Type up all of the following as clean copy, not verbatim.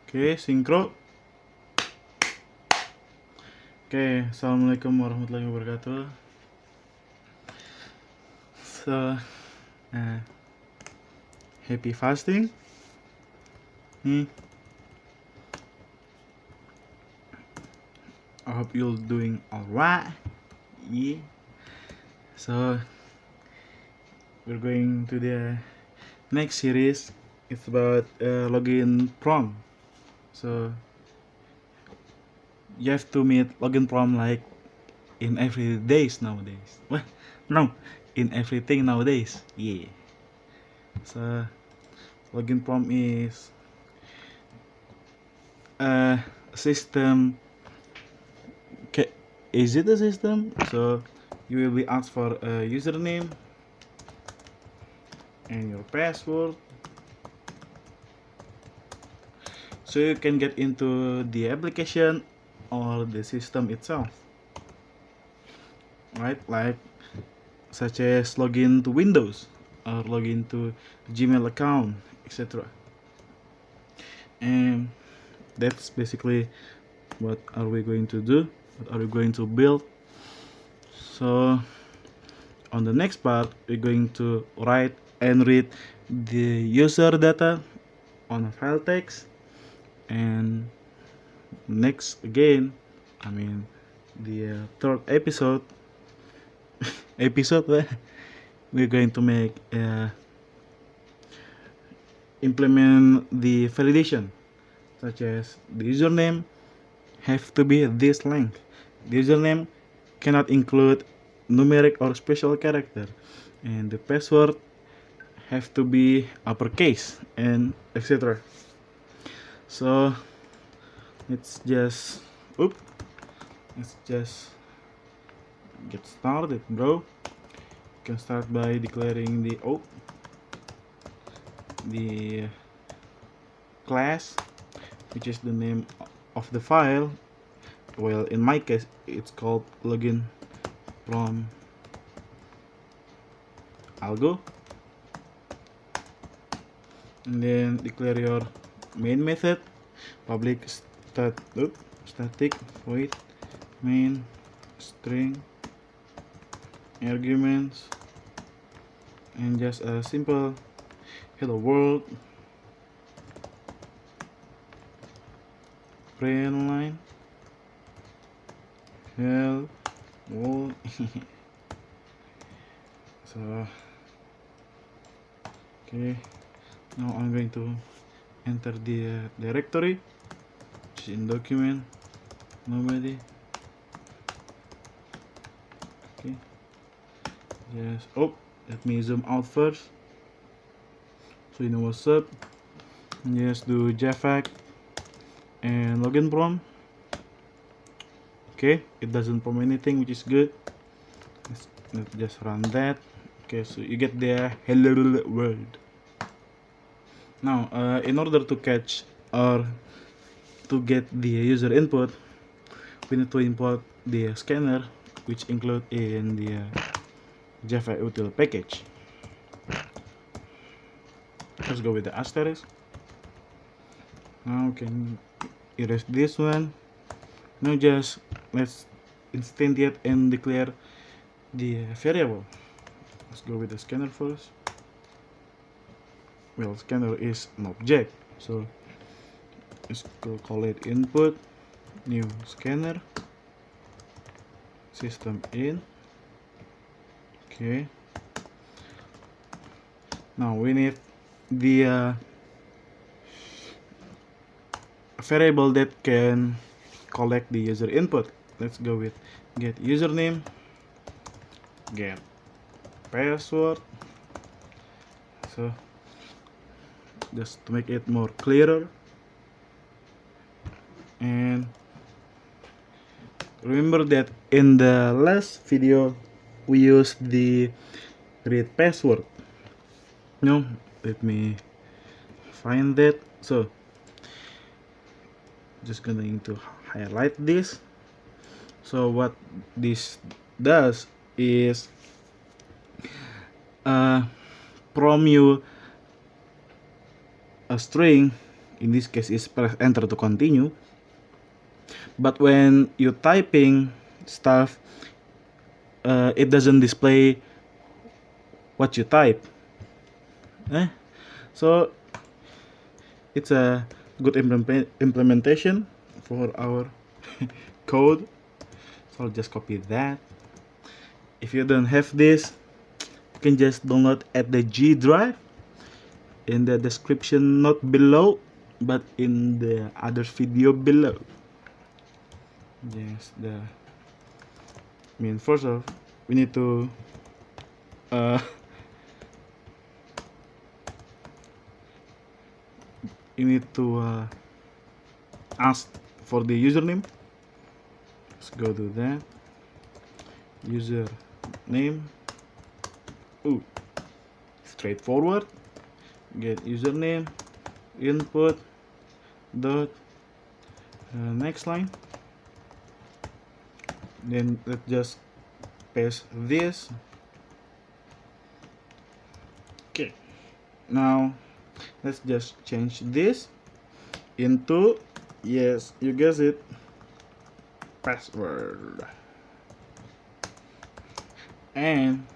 Oke, sinkro. Oke, assalamualaikum warahmatullahi wabarakatuh. So, happy fasting. I hope you're doing alright. Yeah. So, we're going to the next series. It's about login prompt. So, you have to meet login prompt like in every days nowadays. Well, no, in everything nowadays. Yeah. So, login prompt is a system. Is it a system? So you will be asked for a username and your password, so you can get into the application or the system itself, right? Like such as login to Windows or login to Gmail account, etc. And that's basically what are we going to do, what are we going to build. So on the next part, we're going to write and read the user data on a file text, and next again, the third episode we're going to make implement the validation, such as the username have to be this length. The username cannot include numeric or special character, and the password have to be uppercase, and etc. So let's just get started, bro. You can start by declaring the class, which is the name of the file. Well, in my case, it's called login from algo, and then declare your main method, public static void main string arguments, and just a simple hello world print line hello world. So okay, now I'm going to enter the directory, which is in document nobody. Okay, yes. Let me zoom out first so you know what's up. Just do javac and login prompt. Okay, it doesn't prompt anything, which is good. Let's just run that. Okay, so you get the hello world. Now, in order to catch or to get the user input, we need to import the scanner, which include in the Java util package. Let's go with the asterisk. Now we can erase this one. Now just let's instantiate and declare the variable. Let's go with the scanner first. Well, scanner is an object, so let's go call it input, new scanner, system in. Okay, now we need the variable that can collect the user input. Let's go with get username, get password. So just to make it more clearer, and remember that in the last video we used the read password. No, let me find that. So just going to highlight this. So what this does is prompt you a string in this case is press enter to continue. But when you typing stuff, it doesn't display what you type. So it's a good implementation for our code. So I'll just copy that. If you don't have this, you can just download at the G drive in the description, not below but in the other video below. Yes, first off, we need to ask for the username. Let's go to that. Username. Ooh, straightforward. Get username, input dot next line. Then let's just paste this. Okay, now let's just change this into, yes, you guessed it, password. And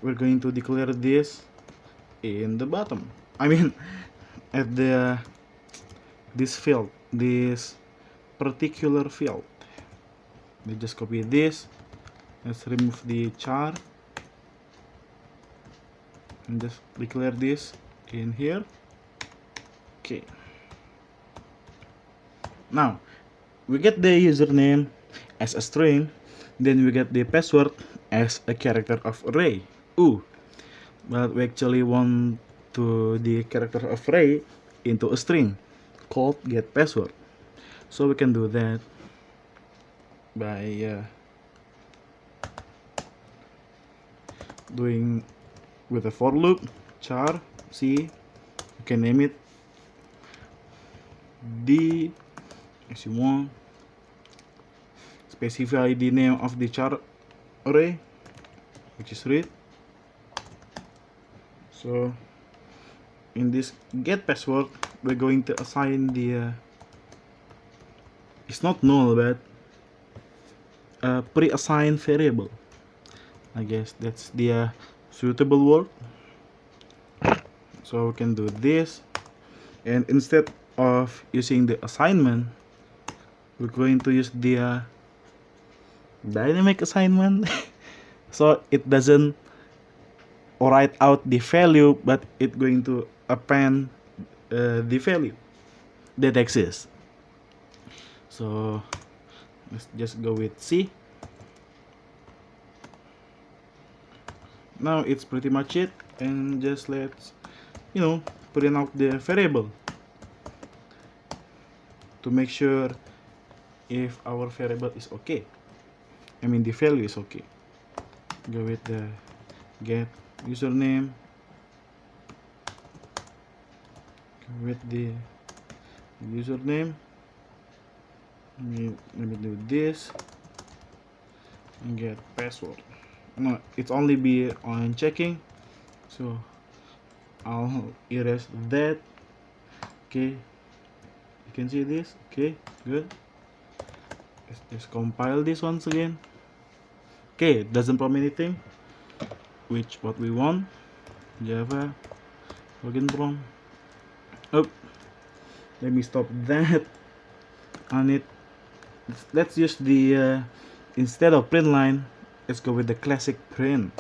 we're going to declare this in the bottom, at this field, this particular field. We just copy this. Let's remove the char and just declare this in here. Okay, now we get the username as a string, then we get the password as a character of array. But we actually want to the character of array into a string called get password. So we can do that by doing with a for loop char c. You can name it d as you want. Specify the name of the char array, which is read. So in this get password, we're going to assign the it's not null but pre-assigned variable. I guess that's the suitable word. So we can do this, and instead of using the assignment, we're going to use the dynamic assignment. So it doesn't write out the value, but it's going to append the value that exists. So let's just go with C. Now it's pretty much it, and just let's print out the variable to make sure if our variable is okay. The value is okay. Go with the get username. Go with the username. Let me do this and get password. No, it's only be on checking, so I'll erase that. Okay, you can see this. Okay, good. Let's just compile this once again. Okay, it doesn't prompt anything, which what we want. Java login prompt. Oh, let me stop that on it. Let's use the instead of print line, let's go with the classic print.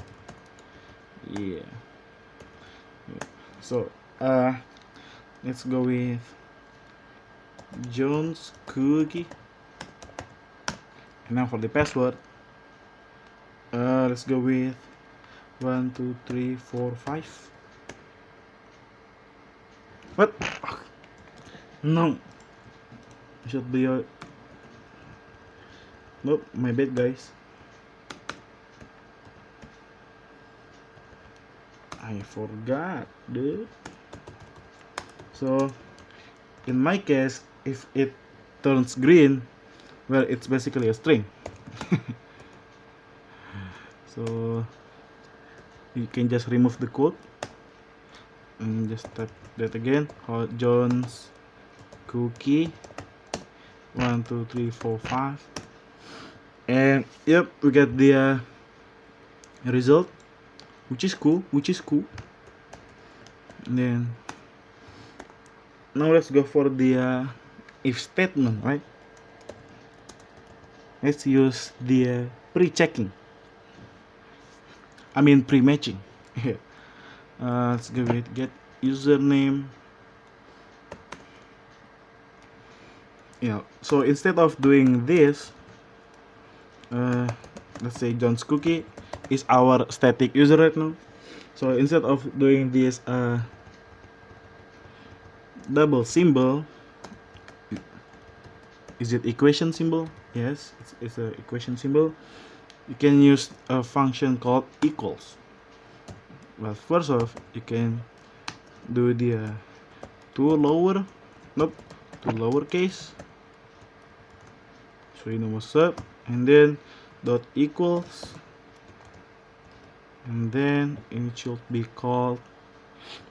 Yeah. So let's go with jonescookie. And now for the password, let's go with 1 2 3 4 5. What? No, it should be a nope, my bad guys. I forgot, dude. So in my case, if it turns green, well, it's basically a string. So you can just remove the code and just type that again. Jones cookie 1 2 3 4 5, and yep, we get the result, which is cool. And then now let's go for the if statement, right? Let's use the pre-checking. I mean pre-matching. Let's go with get username. Yeah, so instead of doing this, let's say jonescookie is our static user right now. So instead of doing this double symbol, is it equation symbol? Yes, it's an equation symbol. You can use a function called equals. Well, first off, you can do the two lowercase, so you know what's up, and then dot equals, and then it should be called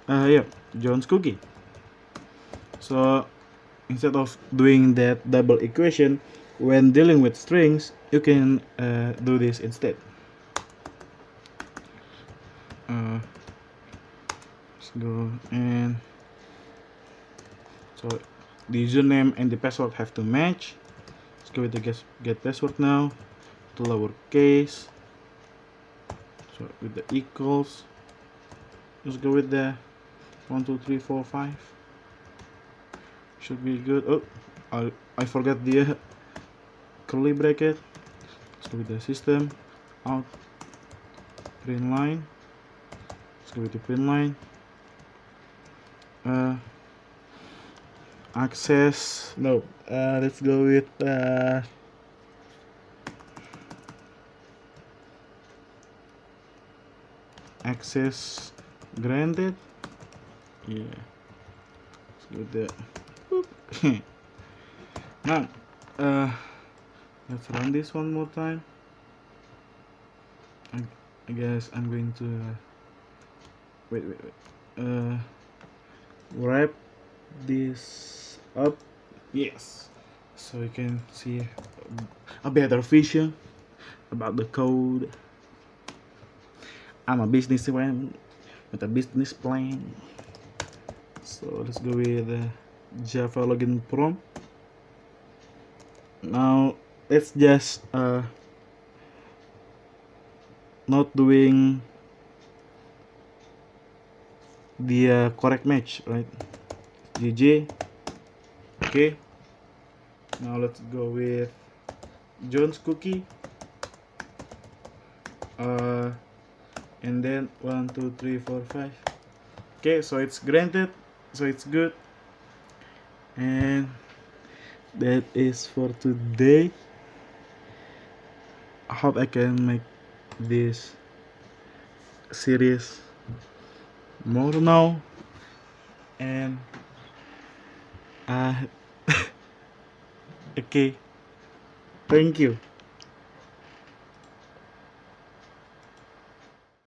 jonescookie. So instead of doing that double equation when dealing with strings, you can do this instead. Let's go, and so the username and the password have to match. Let's go with the get password now, to lowercase. So with the equals, let's go with the 1 2 3 4 5. Should be good. Oh, I forgot the curly bracket. Let's go with the system out print line. Let's go with the print line. Access. No. Let's go with access granted. Yeah. Let's go with that. Now, let's run this one more time. I guess I'm going to wait. Wrap this up. Yes, so you can see a better vision about the code. I'm a businessman with a business plan. So let's go with Java login prompt. Now let's just not doing the correct match, right? GG. Okay, now let's go with jonescookie, and then 1 2 3 4 5. Okay, so it's granted, so it's good, and that is for today. I hope I can make this series more now, and okay, thank you.